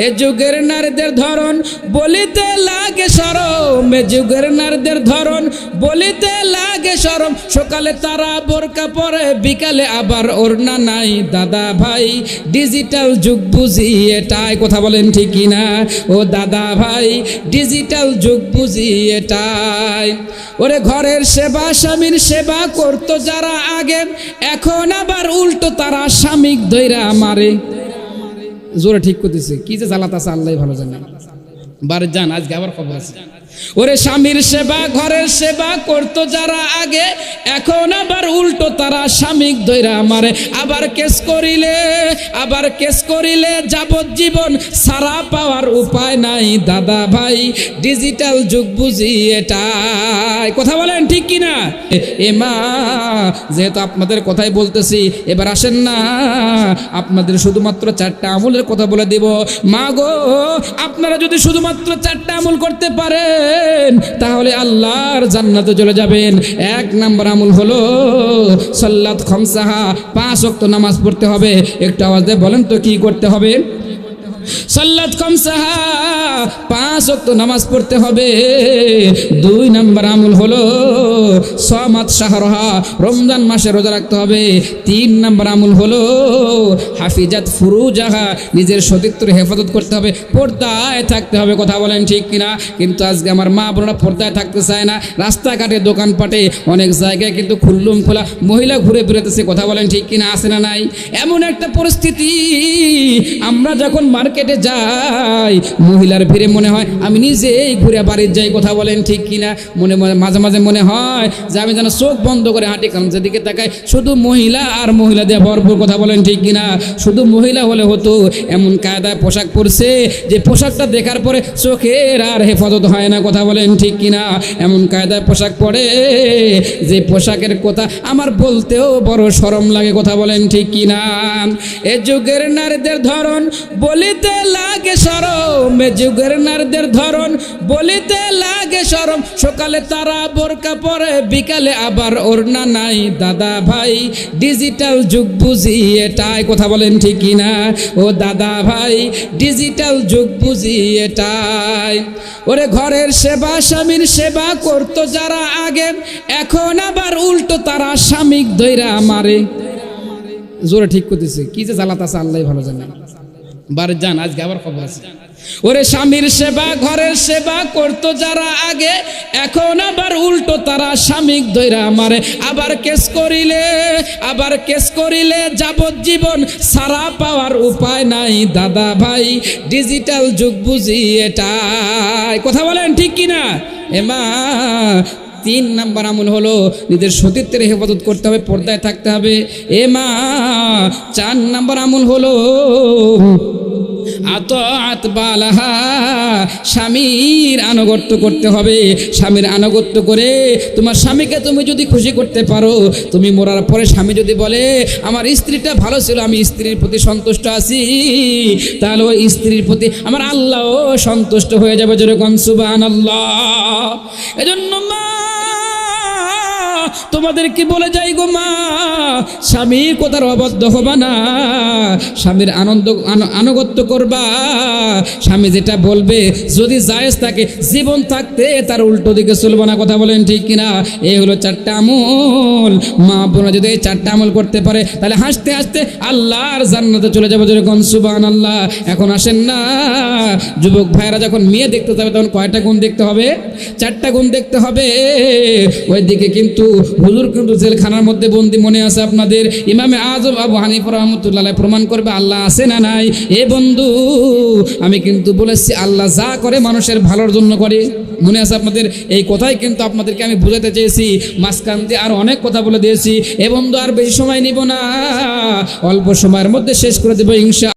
এ যুগের নারীদের ধরন বলিতে লাগে শরম, এ যুগের নারীদের ধরন বলিতে লাগে শরম। সকালে তারা বোরকা পরে, বিকালে আবার ওড়না নাই। দাদা ভাই ডিজিটাল যুগ বুঝি এটাই, কথা বলেন ঠিক কিনা ও দাদা ভাই, ডিজিটাল যুগ বুঝি এটাই। ওরে ঘরের সেবা স্বামীর সেবা করতো যারা আগে, এখন আবার উল্টো তারা স্বামীক দইরা মারে। জোরে ঠিক করতেছে, কি যে জ্বালাতাছে আল্লাহ ভালো জানে। বারে যান, আজকে আবার খবর আছে। ওরে স্বামীর সেবা ঘরের সেবা করতো যারা আগে, এখন আবার উল্টো তারা স্বামীক দইরা মারে। আবার কেস করিলে যাবজ্জীবন সারা পাওয়ার উপায় নাই। দাদা ভাই ডিজিটাল যুগ বুঝি এটাই, কথা বলেন ঠিক কিনা। মা যেহেতু আপনাদের কথাই বলতেছি, এবার আসেন না আপনাদের শুধুমাত্র 4টা আমলের কথা বলে দিব। মা গো, আপনারা যদি শুধুমাত্র 4টা আমল করতে পারেন তাহলে আল্লাহর জান্নাতে চলে যাবেন। 1 নম্বর আমল হলো সালাত খামসাহা, 5 ওয়াক্ত নামাজ পড়তে হবে। একটু আওয়াজ দিয়ে বলেন তো কি করতে হবে? সালাত খামসাহা, 5 ওয়াক্ত নামাজ পড়তে হবে। 2 নম্বর আমল হলো সামাত শাহরহা, রমজান মাসে রোজা রাখতে হবে। 3 নম্বর আমল হলো হাফিজাত ফুরুজাহা, নিজের সতীত্বের হেফাজত করতে হবে, পর্দায় থাকতে হবে, কথা বলেন ঠিক কিনা। কিন্তু আজকে আমার মা বোনেরা পর্দায় থাকতে চায় না। রাস্তাঘাটে দোকানপাটে অনেক জায়গায় কিন্তু খুল্লুম খোলা মহিলা ঘুরে বেরোতেছে, কথা বলেন ঠিক কিনা, আসে না নাই? এমন একটা পরিস্থিতি, আমরা যখন মার্কেটে যাই মহিলার ভিড়ে মনে হয় আমি নিজেই ঘুরে বাড়ির যাই, কথা বলেন ঠিক কিনা। মাঝে মাঝে মনে হয় যে আমি যেন চোখ বন্ধ করে হাঁটি, কারণ যেদিকে তাকাই শুধু মহিলা আর মহিলা দিয়ে ভরপুর, কথা বলেন ঠিক কিনা। শুধু মহিলা হলে হতো, এমন কায়দায় পোশাক পরছে যে পোশাকটা দেখার পরে চোখের আর হেফাজত হয় না, কথা বলেন ঠিক কিনা। এমন কায়দায় পোশাক পরে যে পোশাকের কথা আমার বলতেও বড় শরম লাগে, কথা বলেন ঠিক কিনা। এ যুগের নারীদের ধরন বলিতে লাগে শরম, এ যুগের নারীদের ধরন বলিতে লাগে শরম। সকালে তারা বোরকা পরে, বিকালে আবার ওড়না নাই। দাদা ভাই ডিজিটাল যুগ বুঝি এটাই, কথা বলেন ঠিক কিনা ও দাদা ভাই, ডিজিটাল যুগ বুঝি এটাই। ওরে ঘরের সেবা স্বামীর সেবা করতো যারা আগে, এখন আবার উল্টো তারা স্বামীক দইরা মারে। জোরে ঠিক করতেছে, কি যে জ্বালাতাছে আল্লাহ ভালো জানে। বারে যান, আজকে আবার খবর আছে। ওরে স্বামীর সেবা ঘরের সেবা করতো যারা আগে, এখন আবার উল্টো তারা স্বামীক দইরা মারে। আবার কেস করিলে যাবজ্জীবন সারা পাওয়ার উপায় নাই। দাদা ভাই ডিজিটাল যুগ বুঝি এটাই, কথা বলেন ঠিক কিনা। মা 3 নম্বর আমল হলো নিজের সতীত্বের হেফাজত করতে হবে, পর্দায় থাকতে হবে। মা 4 নম্বর আমল হলো আতাআত বালাহা, স্বামীর আনুগত্য করতে হবে। স্বামীর আনুগত্য করে তোমার স্বামীকে তুমি যদি খুশি করতে পারো, তুমি মরার পরে স্বামী যদি বলে আমার স্ত্রীটা ভালো ছিল, আমি স্ত্রীর প্রতি সন্তুষ্ট আছি, তাহলে ওই স্ত্রীর প্রতি আমার আল্লাহও সন্তুষ্ট হয়ে যাবে। যেরকম সুবহানাল্লাহ। এজন্য মা তোমাদেরকে বলে যাই গো মা, স্বামীর কথার অবাধ্য হবা না, স্বামীর আনুগত্য করবা। স্বামী যেটা বলবে যদি জায়েজ থাকে, জীবন থাকতে তার উল্টো দিকে চলবে না, কথা বলেন ঠিক কিনা। এই হলো 4টা আমল। মা বোনা যদি এই 4টা আমল করতে পারে তাহলে হাসতে হাসতে আল্লাহর জান্নাতে চলে যাবে। যেরকম সুবহানাল্লাহ। এখন আসেন না, যুবক ভাইরা যখন মেয়ে দেখতে যাবে তখন কয়টা গুণ দেখতে হবে? 4টা গুণ দেখতে হবে। ওইদিকে কিন্তু হুজুর কিন্তু জেলখানার মধ্যে বন্দী, মনে আছে আপনাদের? ইমামে আজম আবু হানিফা রাহমাতুল্লাহ আলাইহি প্রমাণ করবে আল্লাহ আছে না নাই। এ বন্ধু, আমি কিন্তু বলেছি আল্লাহ যা করে মানুষের ভালোর জন্য করে, মনে আছে আপনাদের? এই কথাই কিন্তু আপনাদেরকে আমি বোঝাতে চেয়েছি। মাঝখান দিয়ে আর অনেক কথা বলে দিয়েছি। এ বন্ধু আর বেশি সময় নিব না, অল্প সময়ের মধ্যে শেষ করে দেবো ইনশাআল্লাহ।